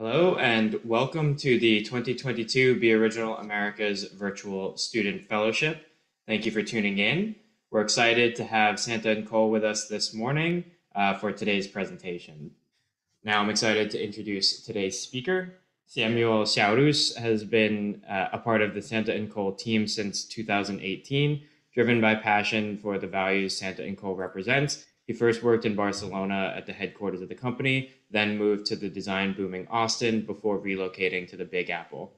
Hello and welcome to the 2022 Be Original America's Virtual Student Fellowship. Thank you for tuning in. We're excited to have Santa and Cole with us this morning for today's presentation. Now I'm excited to introduce today's speaker. Ciaurriz has been a part of the Santa and Cole team since 2018, driven by passion for the values Santa and Cole represents. He first worked in Barcelona at the headquarters of the company, then moved to the design booming Austin before relocating to the Big Apple.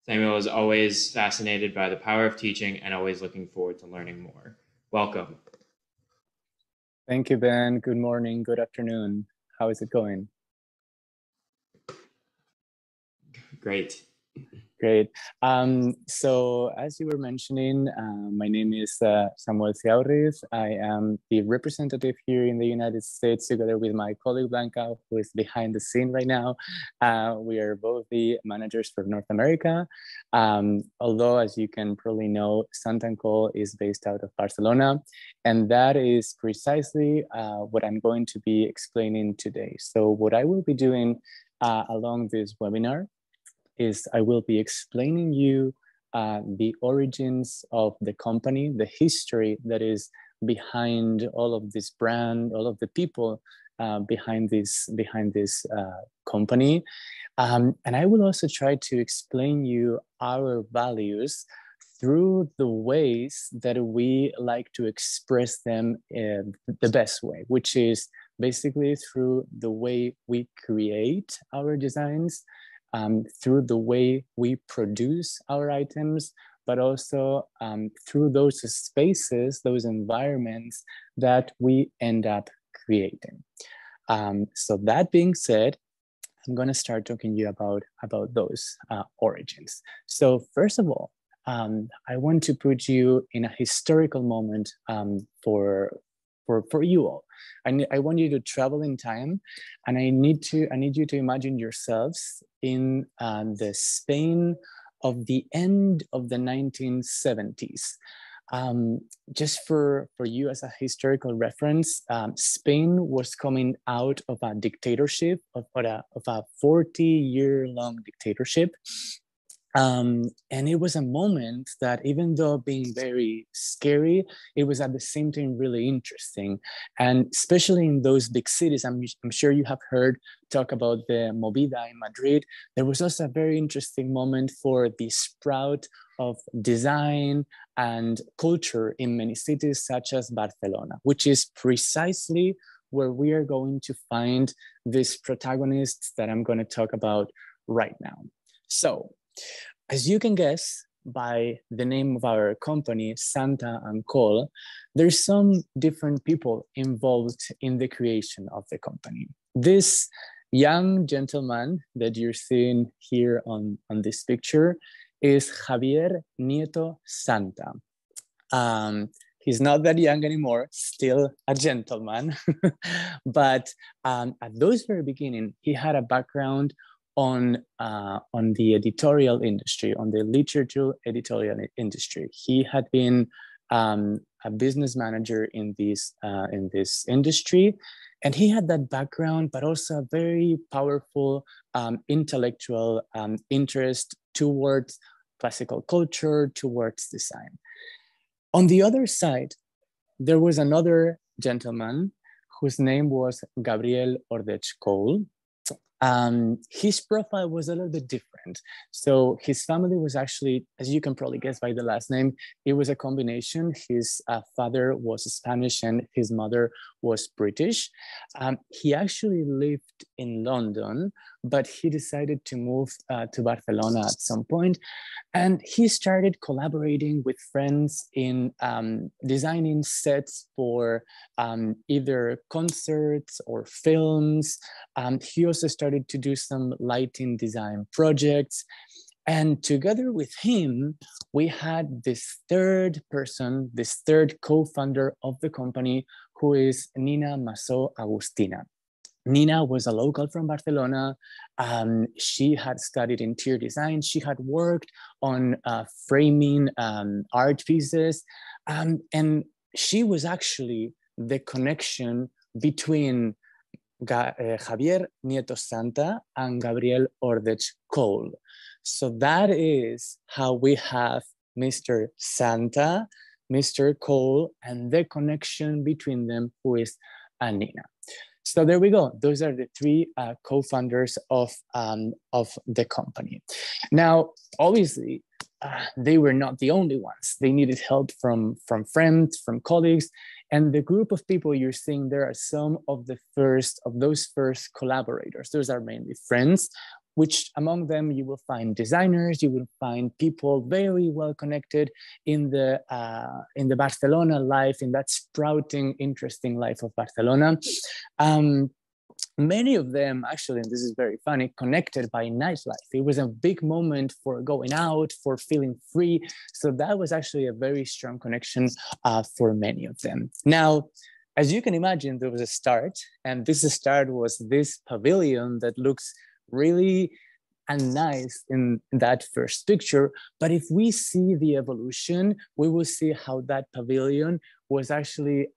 Samuel is always fascinated by the power of teaching and always looking forward to learning more. Welcome. Thank you, Ben. Good morning, good afternoon. How is it going? Great. Great. So as you were mentioning, my name is Samuel Ciaurriz. I am the representative here in the United States together with my colleague Blanca, who is behind the scene right now. We are both the managers for North America. Although, as you can probably know, Santa Cole is based out of Barcelona. And that is precisely what I'm going to be explaining today. So what I will be doing along this webinar is I will be explaining you the origins of the company, the history that is behind all of this brand, all of the people behind this company. And I will also try to explain you our values through the ways that we like to express them the best way, which is basically through the way we create our designs, through the way we produce our items, but also through those spaces, those environments that we end up creating. So that being said, I'm going to start talking to you about those origins. So first of all, I want to put you in a historical moment for you all. I want you to travel in time, and I need you to imagine yourselves in the Spain of the end of the 1970s. Just for you as a historical reference, Spain was coming out of a dictatorship, of a 40-year-long dictatorship. And it was a moment that, even though being very scary, it was at the same time really interesting. And especially in those big cities, I'm sure you have heard talk about the Movida in Madrid. There was also a very interesting moment for the sprout of design and culture in many cities, such as Barcelona, which is precisely where we are going to find these protagonists that I'm going to talk about right now. So, as you can guess by the name of our company, Santa and Cole, there's some different people involved in the creation of the company. This young gentleman that you're seeing here on this picture is Javier Nieto Santa. He's not that young anymore, still a gentleman. But at those very beginning, he had a background on the editorial industry, on the literature editorial industry. He had been a business manager in this industry, and he had that background, but also a very powerful intellectual interest towards classical culture, towards design. On the other side, there was another gentleman whose name was Gabriel Ordech Cole. His profile was a little bit different. So his family was actually, as you can probably guess by the last name, it was a combination. His father was Spanish and his mother was British. He actually lived in London, but he decided to move to Barcelona at some point. And he started collaborating with friends in designing sets for either concerts or films. He also started to do some lighting design projects. And together with him, we had this third person, this third co-founder of the company, who is Nina Massó Agustina. Nina was a local from Barcelona. She had studied interior design. She had worked on framing art pieces. And she was actually the connection between Javier Nieto Santa and Gabriel Ordech Cole. So that is how we have Mr. Santa, Mr. Cole, and the connection between them, who is Nina. So there we go. Those are the three co-founders of the company. Now, obviously, they were not the only ones. They needed help from friends, from colleagues, and the group of people you're seeing there are some of those first collaborators. Those are mainly friends, which among them you will find designers, you will find people very well connected in the Barcelona life, in that sprouting, interesting life of Barcelona. Many of them actually, and this is very funny, connected by nightlife. It was a big moment for going out, for feeling free. So that was actually a very strong connection for many of them. Now, as you can imagine, there was a start, and this start was this pavilion that looks really and nice in that first picture. But if we see the evolution, we will see how that pavilion was actually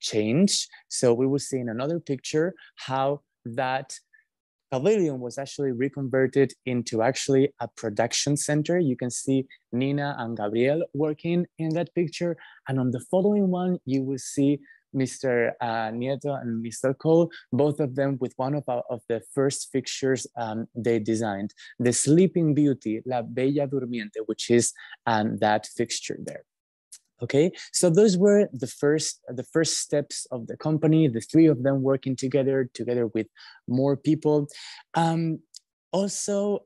changed. So we will see in another picture how that pavilion was actually reconverted into actually a production center. You can see Nina and Gabriel working in that picture. And on the following one, you will see Mr. Nieto and Mr. Cole, both of them with one of the first fixtures they designed, the Sleeping Beauty, La Bella Durmiente, which is that fixture there. Okay, so those were the first steps of the company, the three of them working together with more people. Also,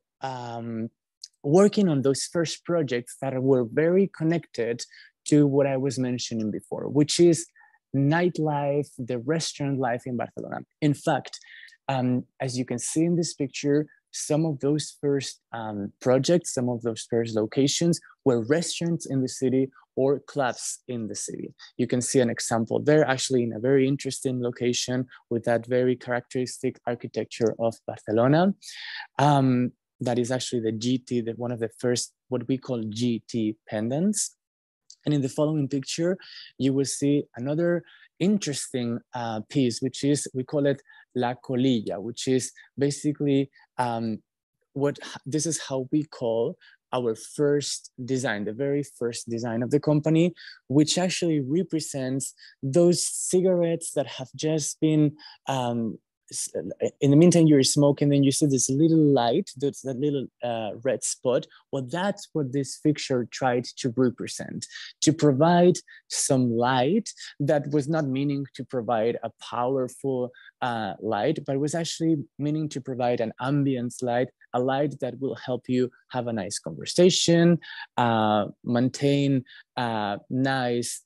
working on those first projects that were very connected to what I was mentioning before, which is nightlife, the restaurant life in Barcelona. In fact, as you can see in this picture, some of those first projects, some of those first locations were restaurants in the city or clubs in the city. You can see an example there, actually in a very interesting location with that very characteristic architecture of Barcelona. That is actually the GT, one of the first, what we call GT pendants. And in the following picture, you will see another interesting piece, which is, we call it La Colilla, which is basically this is how we call our first design, the very first design of the company, which actually represents those cigarettes that have just been, in the meantime you're smoking, then you see this little light, that little red spot. Well, that's what this fixture tried to represent, to provide some light that was not meaning to provide a powerful light, but was actually meaning to provide an ambience light, a light that will help you have a nice conversation, maintain nice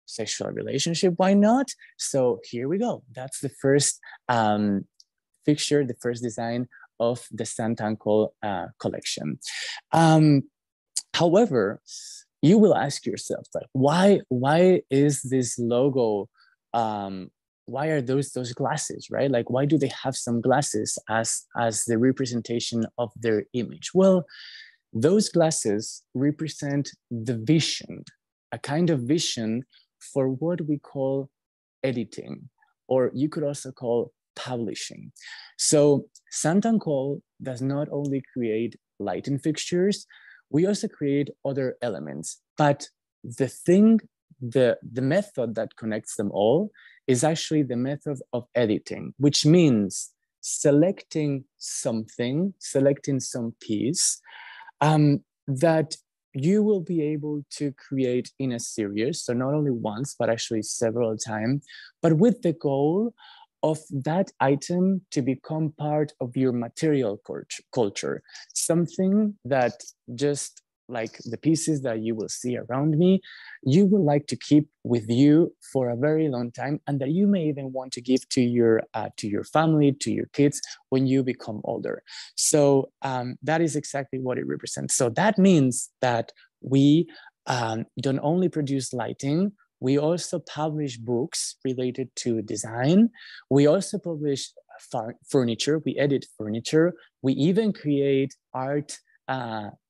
sexual relationship, why not? So here we go. That's the first fixture, the first design of the Santa and Cole collection. However, you will ask yourself, like, why is this logo, why are those glasses, right? Like, why do they have some glasses as the representation of their image? Well, those glasses represent the vision, a kind of vision for what we call editing, or you could also call publishing. So Santa and Cole does not only create lighting fixtures, we also create other elements. But the thing, the method that connects them all is actually the method of editing, which means selecting something, selecting some piece that you will be able to create in a series. So not only once, but actually several times, but with the goal of that item to become part of your material culture, something that, just like the pieces that you will see around me, you would like to keep with you for a very long time, and that you may even want to give to your family, to your kids when you become older. So that is exactly what it represents. So that means that we don't only produce lighting, we also publish books related to design. We also publish furniture, we edit furniture. We even create art,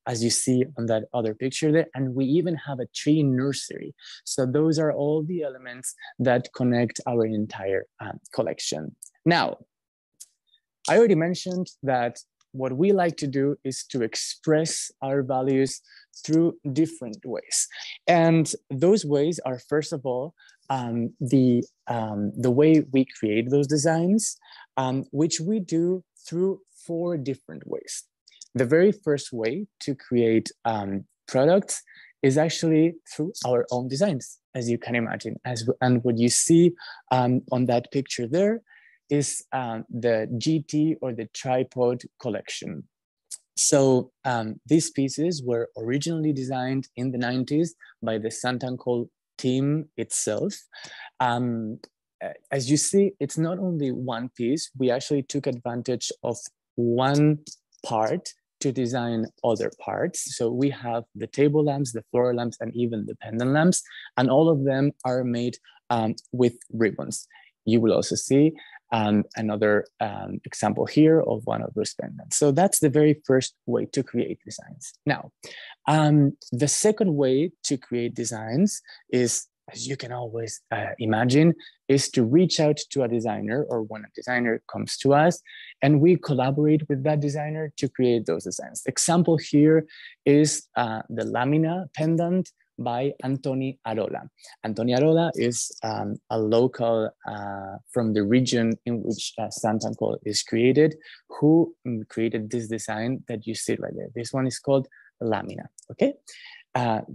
as you see on that other picture there, and we even have a tree nursery. So those are all the elements that connect our entire collection. Now, I already mentioned that what we like to do is to express our values through different ways. And those ways are, first of all, the way we create those designs, which we do through 4 different ways. The very first way to create products is actually through our own designs, as you can imagine. And what you see on that picture there is the GT, or the tripod collection. So these pieces were originally designed in the 90s by the Santancol team itself. As you see, it's not only one piece. We actually took advantage of one part to design other parts. So we have the table lamps, the floor lamps, and even the pendant lamps, and all of them are made with ribbons. You will also see another example here of one of those pendants. So that's the very first way to create designs. Now, the second way to create designs is, as you can always imagine, is to reach out to a designer, or when a designer comes to us, and we collaborate with that designer to create those designs. The example here is the Lamina pendant by Antoni Arola. Antoni Arola is a local from the region in which Santancol is created, who created this design that you see right there. This one is called Lamina, okay?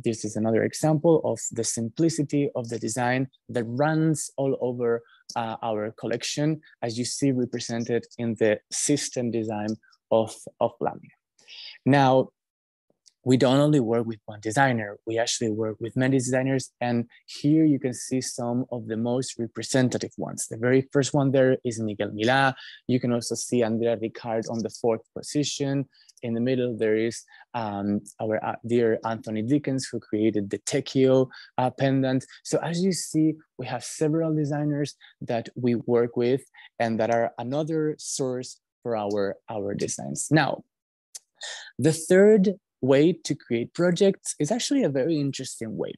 This is another example of the simplicity of the design that runs all over our collection, as you see represented in the system design of Lamina. Now, we don't only work with one designer, we actually work with many designers, and here you can see some of the most representative ones. The very first one there is Miguel Milá. You can also see Andrea Ricard on the 4th position. In the middle, there is our dear Anthony Dickens, who created the Tecchio pendant. So as you see, we have several designers that we work with and that are another source for our designs. Now, the third way to create projects is actually a very interesting way.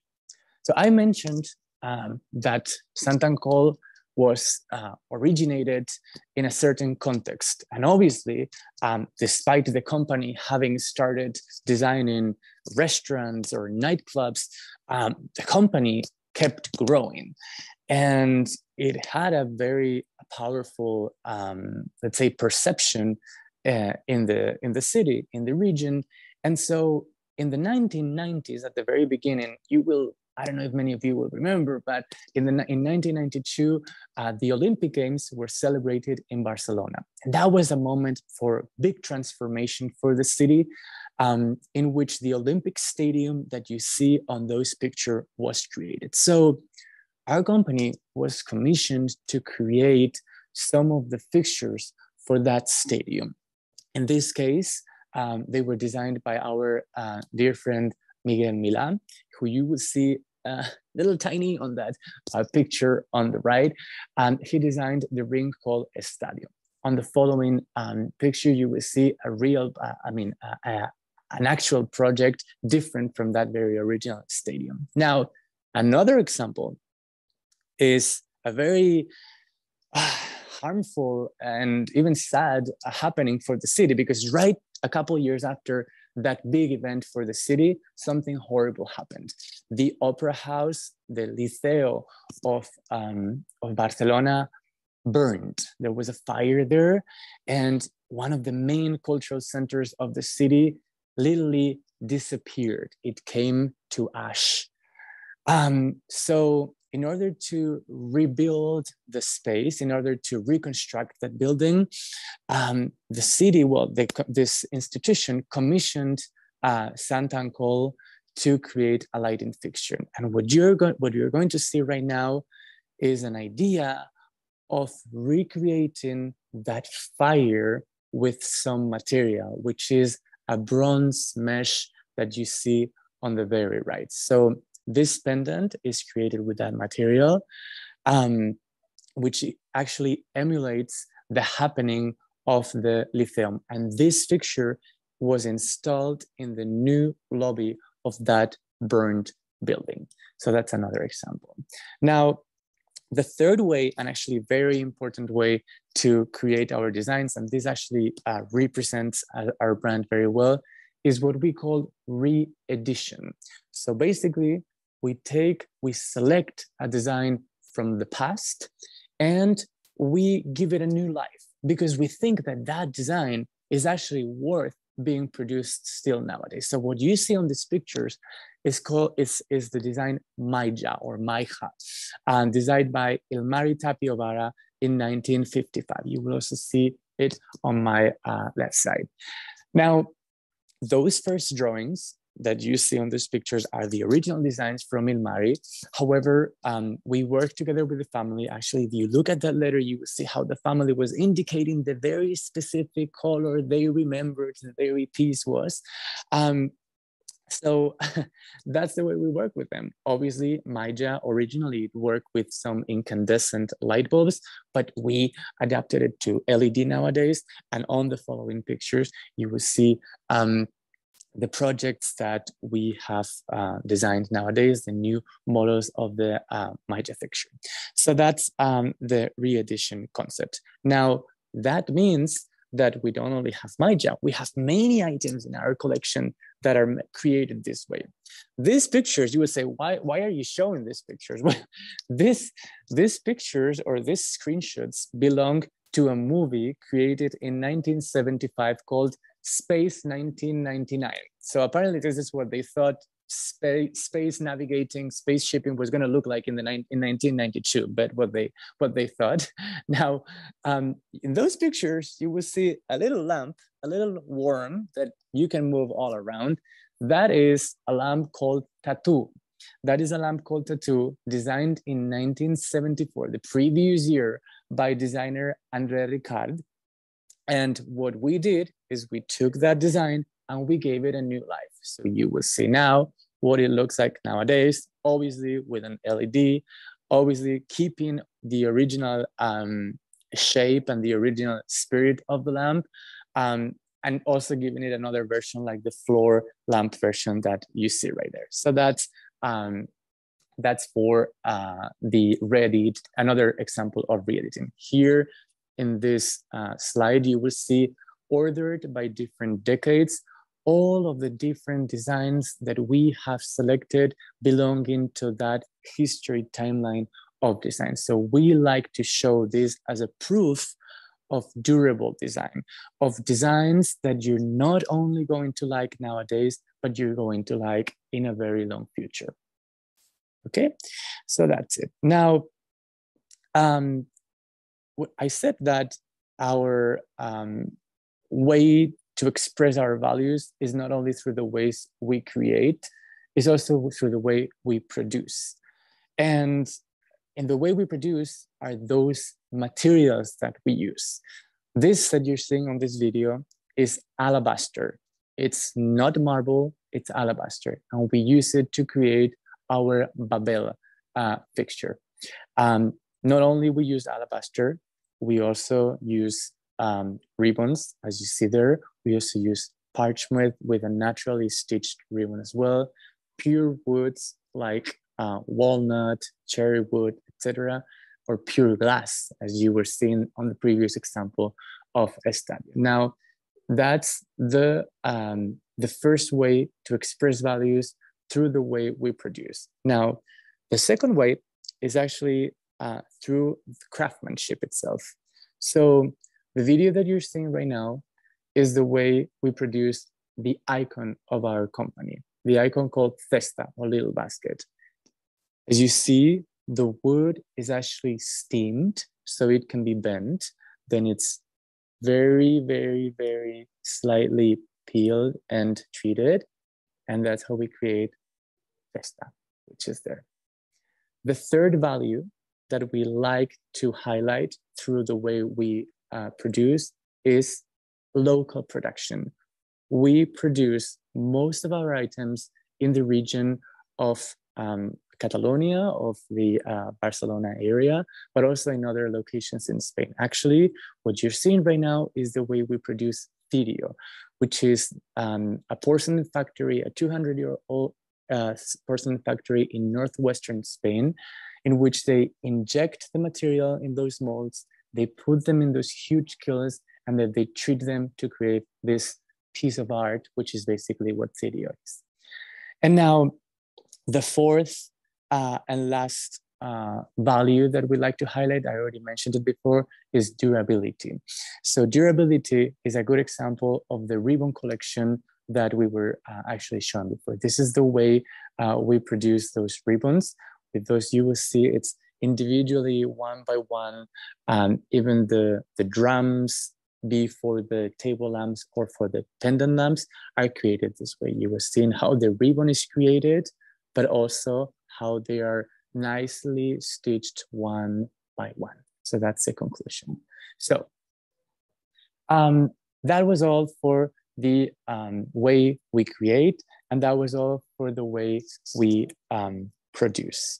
So I mentioned that Santancol was originated in a certain context. And obviously, despite the company having started designing restaurants or nightclubs, the company kept growing. And it had a very powerful, let's say, perception in the city, in the region. And so in the 1990s, at the very beginning, I don't know if many of you will remember, but in 1992, the Olympic Games were celebrated in Barcelona. And that was a moment for big transformation for the city, in which the Olympic Stadium that you see on those pictures was created. So our company was commissioned to create some of the fixtures for that stadium. In this case, they were designed by our dear friend Miguel Milá, who you will see little tiny on that picture on the right. And he designed the ring called Estadio. On the following picture, you will see a real, an actual project different from that very original stadium. Now, another example is a very harmful and even sad happening for the city, because right a couple of years after that big event for the city, something horrible happened. The opera house, the Liceo of Barcelona, burned. There was a fire there, and one of the main cultural centers of the city literally disappeared. It came to ash. So in order to rebuild the space, in order to reconstruct that building, the city, this institution commissioned Santancol to create a lighting fixture. And what you're going to see right now is an idea of recreating that fire with some material, which is a bronze mesh that you see on the very right. So this pendant is created with that material, which actually emulates the happening of the Lyceum. And this fixture was installed in the new lobby of that burned building. So that's another example. Now, The third way, and actually very important way to create our designs, and this actually represents our brand very well, is what we call re-edition. So basically, we select a design from the past and we give it a new life because we think that that design is actually worth being produced still nowadays. So what you see on these pictures is the design Maija or Maija, designed by Ilmari Tapiovara in 1955. You will also see it on my left side. Now, those first drawings that you see on these pictures are the original designs from Ilmari. However, we worked together with the family. Actually, if you look at that letter, you will see how the family was indicating the very specific color they remembered the very piece was. So that's the way we work with them. Obviously, Maija originally worked with some incandescent light bulbs, but we adapted it to LED nowadays. And on the following pictures, you will see the projects that we have designed nowadays, the new models of the Maija fixture. So that's the re-edition concept. Now, that means that we don't only have Maija, we have many items in our collection that are created this way. These pictures, you would say, why are you showing these pictures? Well, these pictures or these screenshots belong to a movie created in 1975 called Space 1999. So apparently this is what they thought space navigating, space shipping was going to look like in 1992, but what they thought. Now, in those pictures, you will see a little lamp, a little worm that you can move all around. That is a lamp called Tattoo. That is a lamp called Tattoo, designed in 1974, the previous year, by designer André Ricard. And what we did is we took that design and we gave it a new life. So you will see now what it looks like nowadays, obviously with an LED, obviously keeping the original shape and the original spirit of the lamp, and also giving it another version like the floor lamp version that you see right there. So that's for the re-edit, another example of re-editing. Here in this slide, you will see ordered by different decades, all of the different designs that we have selected belonging to that history timeline of design. So we like to show this as a proof of durable design, of designs that you're not only going to like nowadays, but you're going to like in a very long future. Okay, so that's it. Now, I said that our way to express our values is not only through the ways we create, it's also through the way we produce. And in the way we produce are those materials that we use. This that you're seeing on this video is alabaster. It's not marble, it's alabaster. And we use it to create our Babel fixture. Not only we use alabaster, we also use ribbons, as you see there. We also use parchment with a naturally stitched ribbon as well. Pure woods like walnut, cherry wood, etc., or pure glass, as you were seeing on the previous example of Estadio. Now, that's the first way to express values through the way we produce. Now, the second way is actually through the craftsmanship itself. So the video that you're seeing right now is the way we produce the icon of our company, the icon called Cesta or Little Basket. As you see, the wood is actually steamed so it can be bent. Then it's very, very, very slightly peeled and treated. And that's how we create Cesta, which is there. The third value that we like to highlight through the way we produce is local production. We produce most of our items in the region of Catalonia, of the Barcelona area, but also in other locations in Spain. Actually, what you're seeing right now is the way we produce Cirio, which is a porcelain factory, a 200-year-old porcelain factory in northwestern Spain. in which they inject the material in those molds, they put them in those huge kilns, and then they treat them to create this piece of art, which is basically what Ciaurriz is. And now the fourth and last value that we like to highlight, I already mentioned it before, is durability. So durability is a good example of the ribbon collection that we were actually shown before. This is the way we produce those ribbons. With those, you will see it's individually, one by one, even the drums, be for the table lamps or for the pendant lamps, are created this way. You were seeing how the ribbon is created, but also how they are nicely stitched one by one. So that's the conclusion. So that was all for the way we create, and that was all for the way we produce.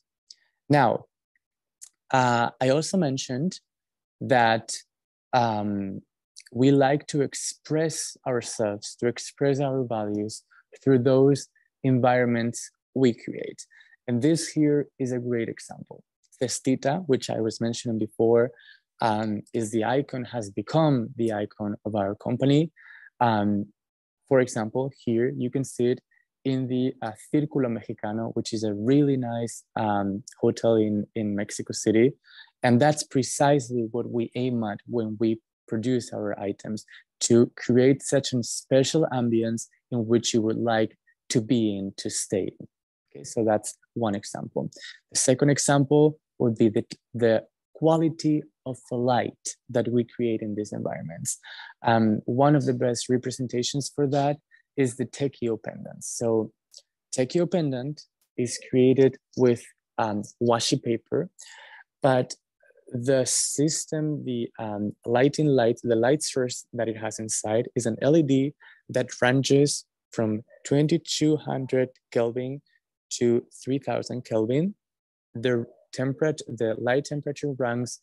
Now, I also mentioned that we like to express ourselves, to express our values through those environments we create. And this here is a great example. Festita, which I was mentioning before, is the icon, has become the icon of our company. For example, here you can see it in the Círculo Mexicano, which is a really nice hotel in Mexico City. And that's precisely what we aim at when we produce our items, to create such a special ambience in which you would like to be in, to stay in. Okay, so that's one example. The second example would be the quality of the light that we create in these environments. One of the best representations for that is the Tequio pendant. So Tequio pendant is created with washi paper, but the system, the the light source that it has inside is an LED that ranges from 2200 Kelvin to 3000 Kelvin. The light temperature runs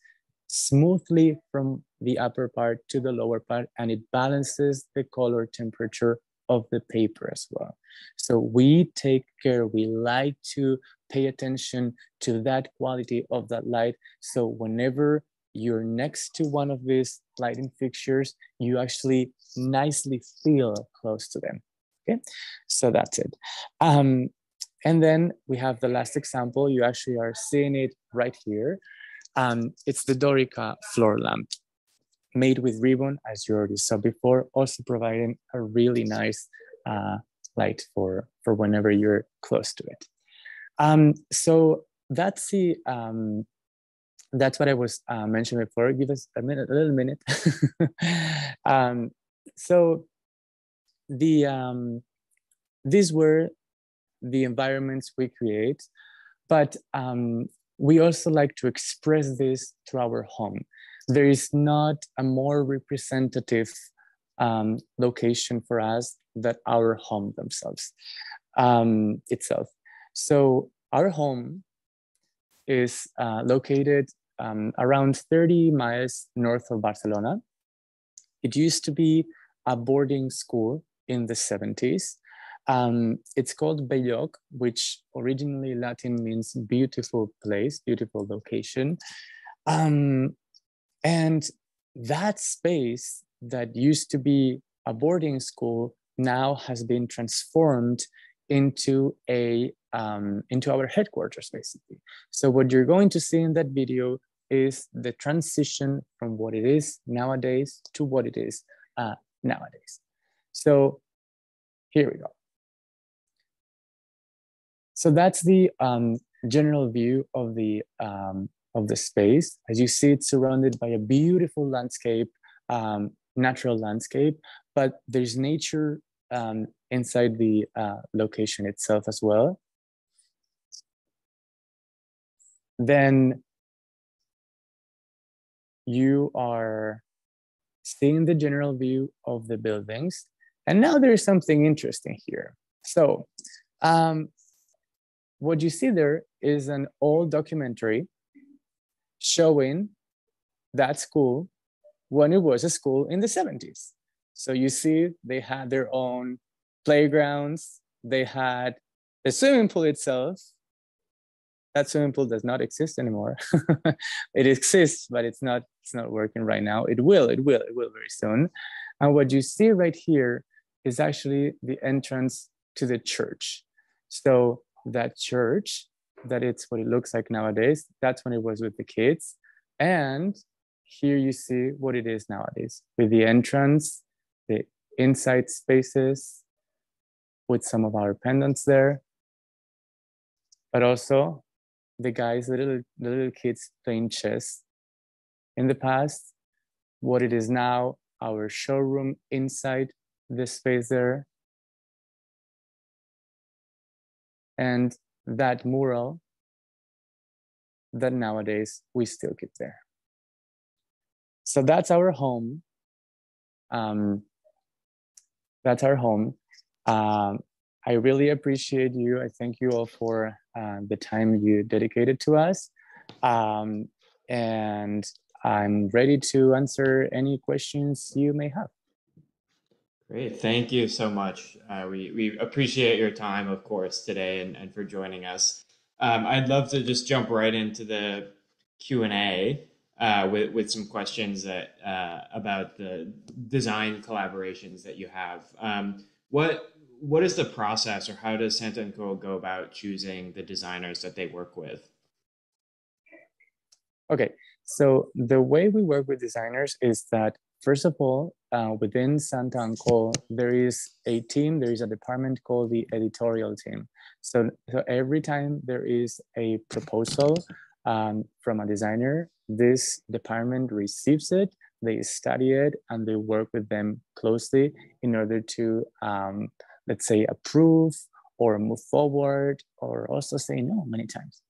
smoothly from the upper part to the lower part, and it balances the color temperature of the paper as well. So we take care, we like to pay attention to that quality of that light. So whenever you're next to one of these lighting fixtures, you actually nicely feel close to them. Okay, so that's it. And then we have the last example. You actually are seeing it right here. It's the Dorica floor lamp, made with ribbon, as you already saw before, also providing a really nice light for whenever you're close to it. So that's that's what I was mentioning before. Give us a little minute. So these were the environments we create, but we also like to express this through our home. There is not a more representative location for us than our home themselves itself. So our home is located around 30 miles north of Barcelona. It used to be a boarding school in the 70s. It's called Belloc, which originally Latin means beautiful place, beautiful location. And that space that used to be a boarding school now has been transformed into our headquarters, basically. So what you're going to see in that video is the transition from what it is nowadays to what it is nowadays. So here we go. So that's the general view of the space. As you see, it's surrounded by a beautiful landscape, natural landscape, but there's nature inside the location itself as well. Then you are seeing the general view of the buildings. And now there's something interesting here. So what you see there is an old documentary showing that school when it was a school in the 70s. So you see they had their own playgrounds, they had the swimming pool itself, that swimming pool does not exist anymore. It exists, but it's not working right now. It will very soon. And what you see right here is actually the entrance to the church. So that church, that it's what it looks like nowadays, that's when it was with the kids. And here you see what it is nowadays, with the entrance, the inside spaces, with some of our pendants there, but also the guys, the little kids playing chess. In the past, what it is now, our showroom inside this space there. And that mural that nowadays we still keep there. So that's our home. That's our home. I really appreciate you. I thank you all for the time you dedicated to us. And I'm ready to answer any questions you may have. Great. Thank you so much. We appreciate your time, of course, today and for joining us. I'd love to just jump right into the Q&A with some questions that about the design collaborations that you have. What is the process, or how does Santa & Co go about choosing the designers that they work with? Okay, so the way we work with designers is that, first of all, within Santa & Co, there is a team, there is a department called the editorial team. So every time there is a proposal from a designer, this department receives it, they study it, and they work with them closely in order to, let's say, approve or move forward, or also say no many times.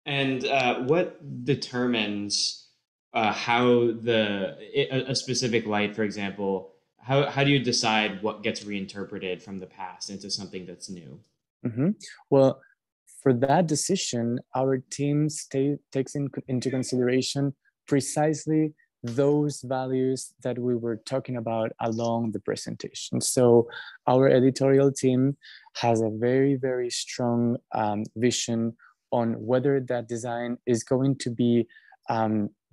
And what determines how a specific light, for example, how do you decide what gets reinterpreted from the past into something that's new? Mm-hmm. Well, for that decision, our team takes into consideration precisely those values that we were talking about along the presentation. So our editorial team has a very, very strong vision on whether that design is going to be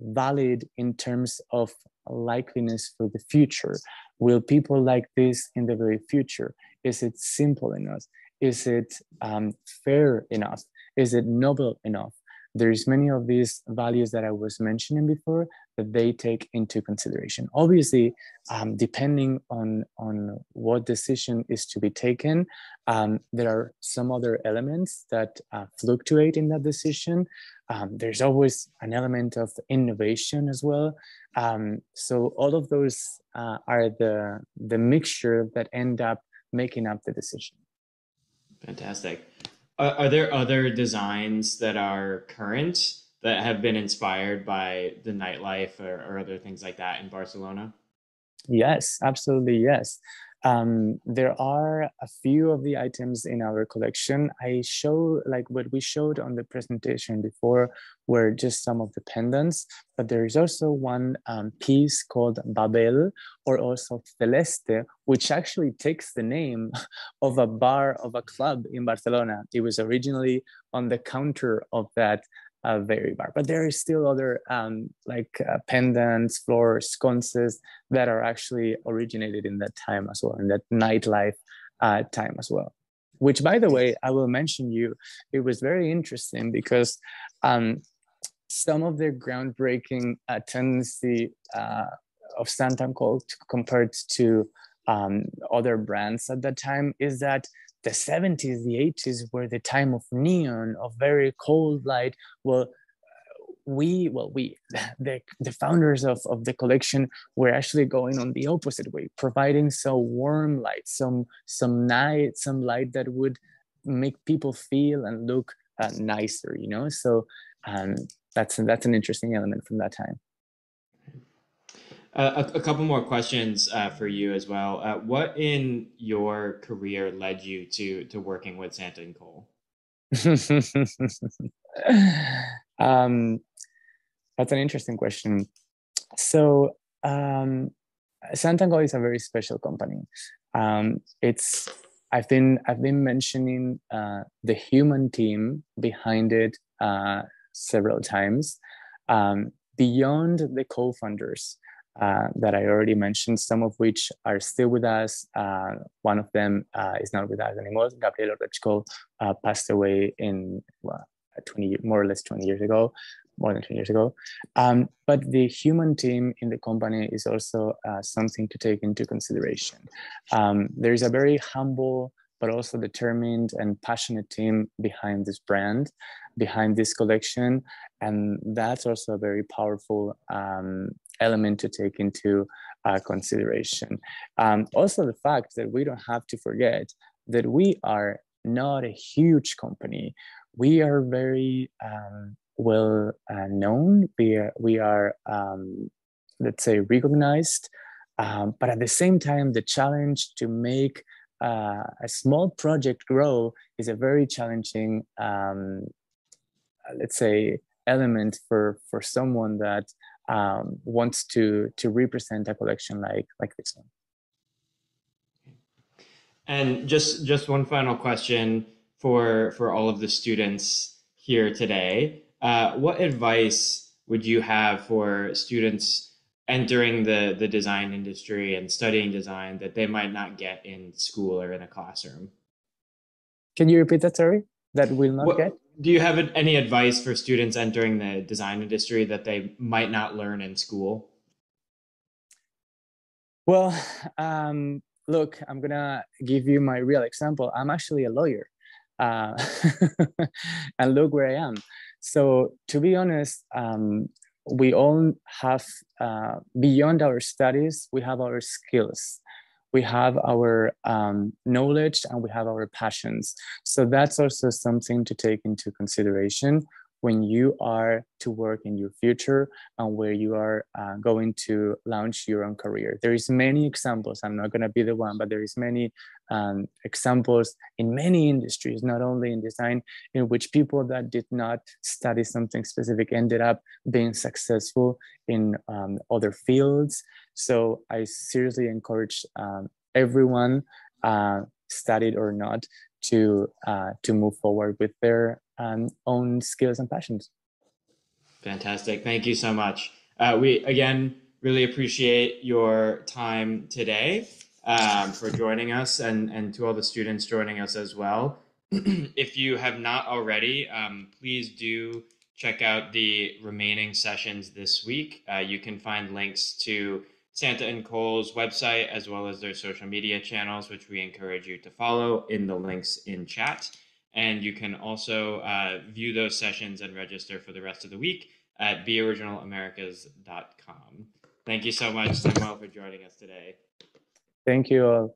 valid in terms of likeliness for the future. Will people like this in the very future? Is it simple enough? Is it fair enough? Is it noble enough? There's many of these values that I was mentioning before that they take into consideration. Obviously, depending on what decision is to be taken, there are some other elements that fluctuate in that decision. There's always an element of innovation as well. So all of those are the mixture that end up making up the decision. Fantastic. Are there other designs that are current that have been inspired by the nightlife or other things like that in Barcelona? Yes, absolutely, yes. There are a few of the items in our collection. I show, like what we showed on the presentation before, were just some of the pendants, but there is also one piece called Babel, or also Celeste, which actually takes the name of a bar, of a club in Barcelona. It was originally on the counter of that very bar, but there is still other pendants, floors, sconces that are actually originated in that time as well, in that nightlife time as well. Which, by the way, I will mention you, it was very interesting because some of the groundbreaking tendency of Santa & Co compared to other brands at that time is that the 70s, the 80s were the time of neon, of very cold light. Well, the founders of the collection were actually going on the opposite way, providing some warm light, some light that would make people feel and look nicer, you know. So that's an interesting element from that time. A couple more questions for you as well. What in your career led you to working with Santa & Co? That's an interesting question. So Santa & Co is a very special company. It's I've been mentioning the human team behind it several times. Beyond the co-founders that I already mentioned, some of which are still with us. One of them is not with us anymore. Gabriel Orechko passed away in 20, more or less 20 years ago, more than 20 years ago. But the human team in the company is also something to take into consideration. There is a very humble, but also determined and passionate team behind this brand, behind this collection. And that's also a very powerful element to take into consideration. Also, the fact that we don't have to forget that we are not a huge company. We are very well known. We are let's say, recognized. But at the same time, the challenge to make a small project grow is a very challenging, let's say, element for someone that wants to represent a collection like this one. And just one final question for all of the students here today. What advice would you have for students entering the design industry and studying design that they might not get in school or in a classroom? Can you repeat that, sorry? That will not What get? do you have any advice for students entering the design industry that they might not learn in school? Well, look, I'm gonna give you my real example. I'm actually a lawyer, uh, and look where I am. So, to be honest, we all have beyond our studies, we have our skills, we have our knowledge, and we have our passions. So that's also something to take into consideration when you are to work in your future and where you are going to launch your own career. There is many examples. I'm not going to be the one, but there is many examples in many industries, not only in design, in which people that did not study something specific ended up being successful in other fields. So I seriously encourage everyone, studied or not, to move forward with their own skills and passions. Fantastic. Thank you so much. We again really appreciate your time today for joining us and to all the students joining us as well. If you have not already, please do check out the remaining sessions this week. You can find links to Santa and Cole's website as well as their social media channels, which we encourage you to follow in the links in chat. And you can also view those sessions and register for the rest of the week at beoriginalamericas.com. Thank you so much, Samuel, for joining us today. Thank you all.